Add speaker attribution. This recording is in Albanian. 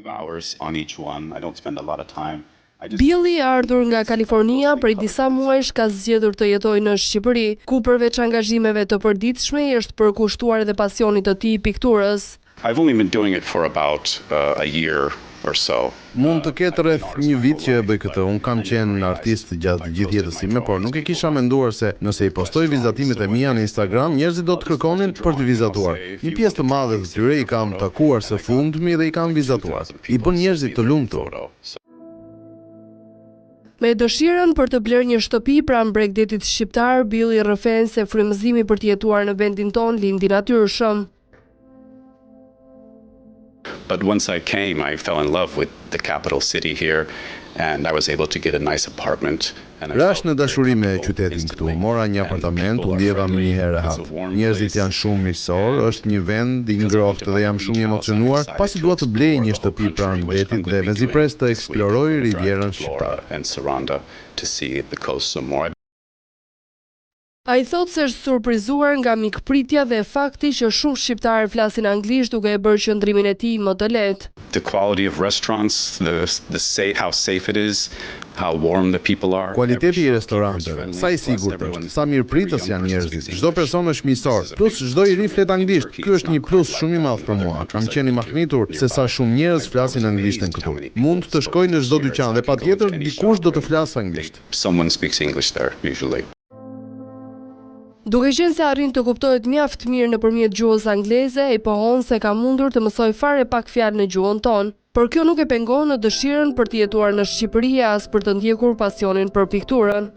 Speaker 1: 2 hours on each one. I don't spend a lot of time.
Speaker 2: Billy, ardhur nga Kalifornia, prej disa muajsh ka zgjedhur të jetojë në Shqipëri, ku përveç angazhimeve të përditshme i është përkushtuar edhe pasionit të tij pikturës.
Speaker 1: I've only been doing it for about a year or so.
Speaker 3: Mund të ketë rreth një vit që e bëj këtë. Unë kam qenë artist gjatë gjithë jetës time, por nuk e kisha menduar se nëse i postoj vizatimet e mia në Instagram, njerëzit do të kërkonin për të vizatuar. Një pjesë të madhe të tyre i kam takuar së fundmi dhe i kam vizatuar. I bën njerëzit të lumtur.
Speaker 2: Me dëshirën për të blerë një shtëpi pranë Bregdetit shqiptar, Billy rrëfen se frymëzimi për të jetuar në vendin ton lindi natyrshëm.
Speaker 1: But once I came, I fell in love with the capital city here, and I was able to get a nice apartment.
Speaker 3: Rash në dashuri me qytetin këtu, mora një apartament, u ndjeva më një herë hap. Njerëzit janë shumë miqësor, është një vend i ngrohtë dhe jam shumë i emocionuar, pasi dua të blej një shtëpi pranë vetit dhe mezi pres të eksploroj rivjerën shqiptare.
Speaker 2: A i thot se është surprizuar nga mikpritja dhe fakti që shumë shqiptarë flasin anglisht duke e bërë qëndrimin e tij më të lehtë.
Speaker 1: The quality of restaurants, how safe it is, how warm the people are.
Speaker 3: Kualiteti i restoranteve, sa i sigurt është, sa mirëpritës janë njerëzit. Çdo person është miqësor, plus çdo i ri flet anglisht. Ky është një plus shumë i madh për mua. Kam qenë i mahnitur se sa shumë njerëz flasin anglishten këtu. Mund të shkoj në çdo dyqan dhe patjetër dikush do të flasë anglisht.
Speaker 1: Someone speaks English there usually.
Speaker 2: Duke qenë se arrin të kuptohet mjaft mirë nëpërmjet gjuhës angleze, i pohon se ka mundur të mësoj fare pak fjalë në gjuhën tonë, por kjo nuk e pengon në dëshirën për të jetuar në Shqipëri as për të ndjekur pasionin për pikturën.